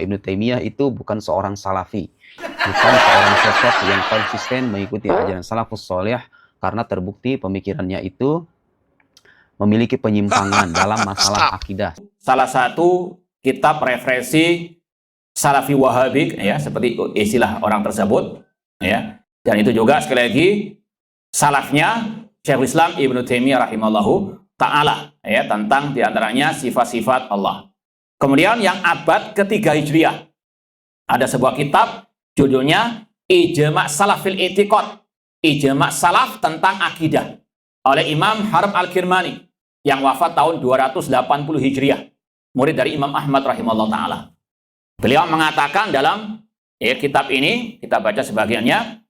bahwa Ibnu Taimiyah itu bukan seorang salafi, bukan seorang sosok yang konsisten mengikuti ajaran salafus soleh, karena terbukti pemikirannya itu memiliki penyimpangan dalam masalah akidah. Salah satu kitab referensi Salafi Wahabi, ya, seperti istilah orang tersebut, ya. Dan itu juga sekali lagi salafnya Syekhul Islam Ibnu Taimiyah rahimallahu ta'ala, ya, tentang diantaranya sifat-sifat Allah. Kemudian yang abad ketiga Hijriah, ada sebuah kitab judulnya Ijma' Salaf fil I'tiqad, Ijma' Salaf tentang akidah, oleh Imam Harb Al-Kirmani yang wafat tahun 280 Hijriah, murid dari Imam Ahmad rahimahullah ta'ala. Beliau mengatakan dalam kitab ini, kita baca sebagiannya,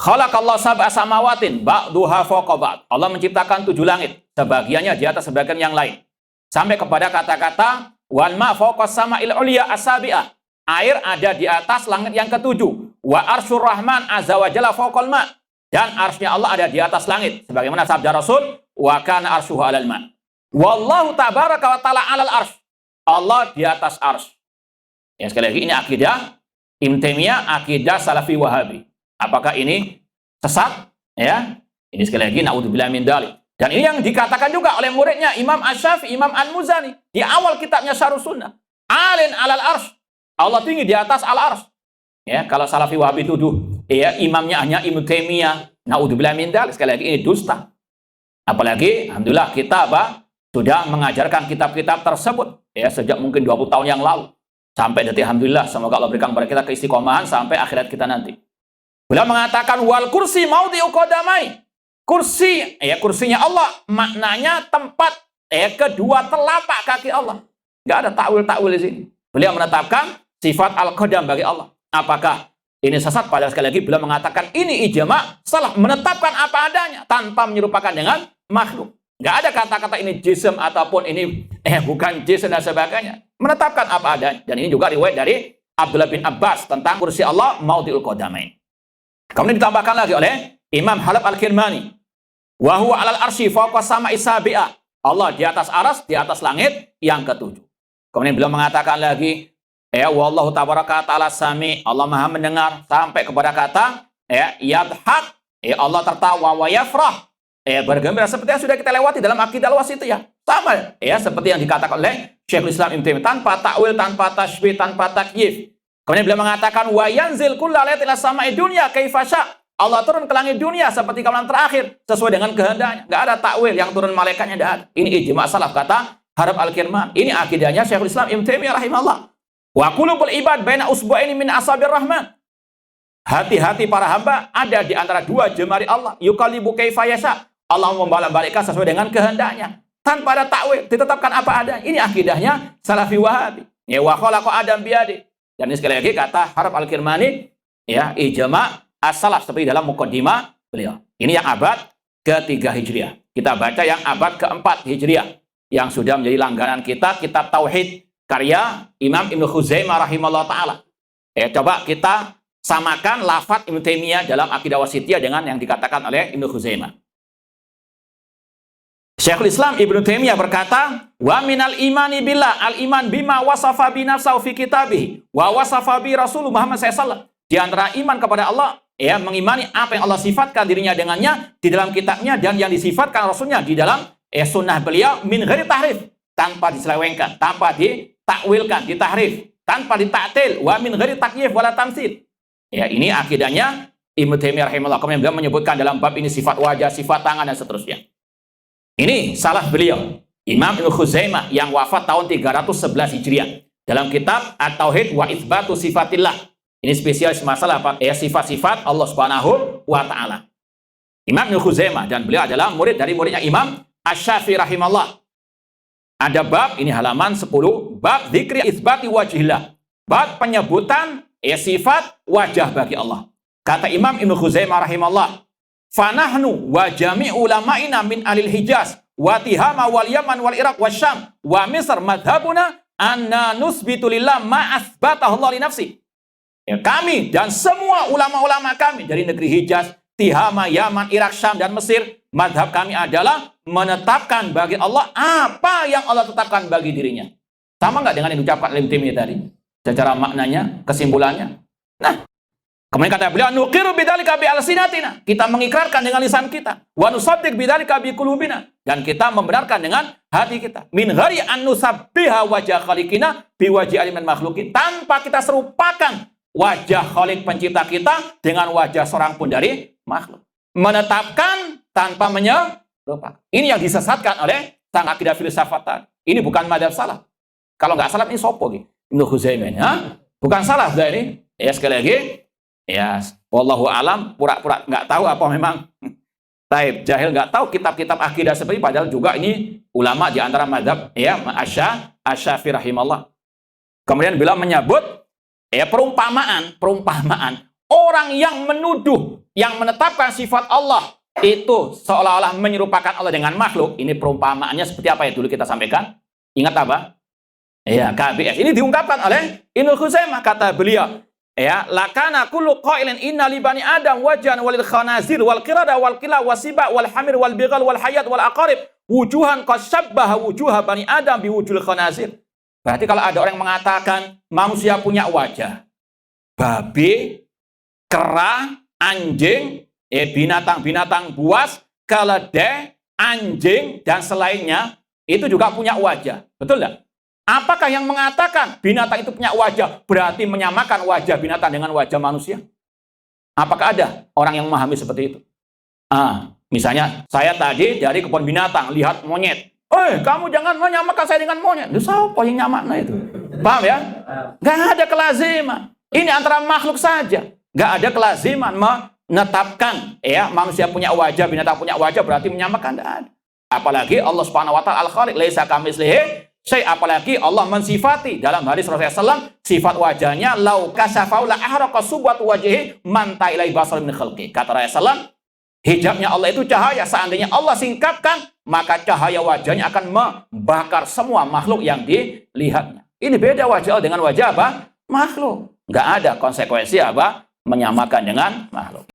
khalaqallahu sab'a samawatin ba'duha fawqa ba'd. Allah menciptakan 7 langit, sebagiannya di atas sebagian yang lain. Sampai kepada kata-kata wal ma fawqas sama'il ulya asabi'ah. Air ada di atas langit yang ketujuh. Wa arsyur rahman azza wa jalla fawqal ma. Dan arsy-nya Allah ada di atas langit. Sebagaimana sabda Rasul, wa kana arsyuhu 'alal ma. Wallahu tabaraka wa ta'ala 'alal arsy. Allah di atas arsy. Ya, sekali lagi ini akidah Ibnu Taimiyah, akidah Salafi Wahabi. Apakah ini sesat? Ya, ini sekali lagi naudzubillah min dzalik. Dan ini yang dikatakan juga oleh muridnya Imam Asy-Syafi'i, Imam Al-Muzani di awal kitabnya Syarh Sunnah. Alin 'alal arsy. Allah tinggi di atas al-arsy. Ya, kalau Salafi Wahabi tuduh ya imamnya hanya Ibnu Taimiyah, naudzubillah min dzalik, sekali lagi ini dusta. Apalagi alhamdulillah kita sudah mengajarkan kitab-kitab tersebut ya sejak mungkin 20 tahun yang lalu. Sampai detik alhamdulillah, semoga Allah berikan kepada kita keistiqomahan sampai akhirat kita nanti. Beliau mengatakan wal kursi maudhi'u qadamai. Kursi, ya kursinya Allah maknanya tempat kedua telapak kaki Allah. Enggak ada takwil-takwil di sini. Beliau menetapkan sifat al-qadam bagi Allah. Apakah ini sesat? Padahal sekali lagi beliau mengatakan ini ijma' salah, menetapkan apa adanya tanpa menyerupakan dengan makhluk. Enggak ada kata-kata ini jism ataupun ini bukan jism dan sebagainya. Menetapkan apa adanya. Dan ini juga riwayat dari Abdullah bin Abbas tentang kursi Allah maudhi'ul qadamain. Kemudian ditambahkan lagi oleh Imam Halab Al-Kirmani, wa huwa 'alal arsy fawqa sama'i sabi'ah. Allah di atas aras, di atas langit yang ketujuh. Kemudian beliau mengatakan lagi, wallahu tabaraka ta'ala sami, Allah Maha mendengar, sampai kepada kata yadhak, Allah tertawa, wa yafrah, bergembira, seperti yang sudah kita lewati dalam akidah al-wasithiyah. Sama seperti yang dikatakan oleh Syekhul Islam Ibnu Taimiyah, tanpa takwil, tanpa tasybih, tanpa takyif. Kemudian beliau mengatakan wa yanzil kulla lailatin ila sama'i dunya kaifa sya. Allah turun ke langit dunia seperti kawalan terakhir sesuai dengan kehendaknya. Enggak ada takwil, yang turun malaikatnya enggak ada. Ini ijma' salaf kata Harb Al-Kirmani. Ini akidahnya Syekhul Islam Ibnu Taimiyah rahimahullah. Wa qulubul ibad baina usbu'aini min asabir rahman. Hati-hati para hamba ada di antara dua jemari Allah. Yuqallibu kaifa yasha. Allah membolak-balikkan sesuai dengan kehendaknya. Tanpa ada takwil, ditetapkan apa adanya. Ini akidahnya Salafi Wahabi. Ya wa khalaqa Adam biyadi. Dan ini sekali lagi kata Harb Al-Kirmani, ijma' as-salaf seperti dalam muqaddimah beliau. Ini yang abad ketiga Hijriah. Kita baca yang abad keempat Hijriah yang sudah menjadi langganan kita, kitab Tauhid karya Imam Ibnu Khuzaimah rahimahullah taala. Coba kita samakan lafaz Ibnu Taimiyah dalam akidah wasithiyah dengan yang dikatakan oleh Ibnu Khuzaimah. Syekhul Islam Ibnu Taimiyah berkata, wa minal imani billah, al-iman bima wasafa bi nafsahu fi kitabih wa wasafa bi Rasul Muhammad SAW. Di antara iman kepada Allah, mengimani apa yang Allah sifatkan dirinya dengannya di dalam kitabnya dan yang disifatkan Rasulnya di dalam sunnah beliau min ghairi tahrif, tanpa diselewengkan, tanpa ditakwilkan, ditahrif, tanpa ditaktil, wa min ghairi takyif wala tamtsil. Ini akidahnya Ibnu Taimiyah rahimahullah. Kemudian beliau menyebutkan dalam bab ini sifat wajah, sifat tangan dan seterusnya. Ini salaf beliau, Imam Ibnu Khuzaimah yang wafat tahun 311 Hijriah. Dalam kitab At-Tauhid wa Itsbatu Sifatillah. Ini spesialis masalah sifat-sifat Allah Subhanahu wa taala. Imam Ibnu Khuzaimah, dan beliau adalah murid dari muridnya Imam Asy-Syafi'i rahimahullah. Ada bab, ini halaman 10, bab dzikri itsbati wajhillah. Bab penyebutan sifat wajah bagi Allah. Kata Imam Ibnu Khuzaimah rahimahullah, fanahnu wa jami' ulama'ina min alil Hijaz wa Tihama wal Yaman wal Iraq wa Syam wa Misr madhabuna anna nusbitu lillah ma asbatahu Allah li nafsi. Kami dan semua ulama-ulama kami dari negeri Hijaz, Tihama, Yaman, Irak, Syam dan Mesir, madhab kami adalah menetapkan bagi Allah apa yang Allah tetapkan bagi dirinya. Sama nggak dengan yang diucapkan oleh Ibnu Taimiyah tadi? secara maknanya, kesimpulannya. Nah, kemudian kata beliau, nuqiru bidzalika bi alsinatina. Kita mengikrarkan dengan lisan kita. Wa nusaddiq bidzalika bi qulubina. Dan kita membenarkan dengan hati kita. Min ghairi an nusabbiha wajah khaliqina bi wajhi alimin makhluqin. Tanpa kita serupakan wajah khaliq pencipta kita dengan wajah seorang pun dari makhluk. Menetapkan tanpa menyerupakan. Ini yang disesatkan oleh sang akidah filsafat tadi. Ini bukan madzhab salaf. Kalau nggak salaf ini sopo gitu. Ibnu Khuzaimah, ya? Bukan salaf dah ini. Ya sekali lagi, ya wallahu alam, pura-pura nggak tahu apa memang taib jahil nggak tahu kitab-kitab akidah seperti, padahal juga ini ulama di antara madzhab ya Asy-Syafi'i rahimallah. Kemudian beliau menyebut ya perumpamaan orang yang menuduh, yang menetapkan sifat Allah itu seolah-olah menyerupakan Allah dengan makhluk. Ini perumpamaannya seperti apa ya dulu kita sampaikan? Ingat apa? Ya, KBS. Ini diungkapkan oleh Ibnu Khuzaimah, kata beliau, ya, lakana kullu qailin inna li bani adam wajhan walil khanazir wal qirada wal qila wasiba wal hamir wal bighal wal hayat wal aqarib wujuhan qasyabbaha wujuha bani adam bi wujul khanazir. Berarti kalau ada orang yang mengatakan manusia punya wajah babi, kera, anjing, binatang-binatang buas, keledai, anjing dan selainnya itu juga punya wajah. Betul enggak? Apakah yang mengatakan binatang itu punya wajah berarti menyamakan wajah binatang dengan wajah manusia? Apakah ada orang yang memahami seperti itu? Misalnya saya tadi dari kebun binatang lihat monyet. Kamu jangan menyamakan saya dengan monyet. Itu siapa yang nyamakna itu? Paham ya? Gak ada kelaziman. Ini antara makhluk saja. Gak ada kelaziman menetapkan ya manusia punya wajah, binatang punya wajah berarti menyamakan. Tidak ada. Apalagi Allah Subhanahu wa taala Al-Khaliq, laisa kamitslihi apalagi Allah mensifati dalam hadis Rasulullah SAW, sifat wajahnya lau kasafau la ahraqa subhat wajhi man ta'ilai basar min khalqi. Kata Rasulullah, hijabnya Allah itu cahaya. Seandainya Allah singkapkan, maka cahaya wajahnya akan membakar semua makhluk yang dilihatnya. Ini beda wajah dengan wajah apa? Makhluk. Nggak ada konsekuensi apa? Menyamakan dengan makhluk.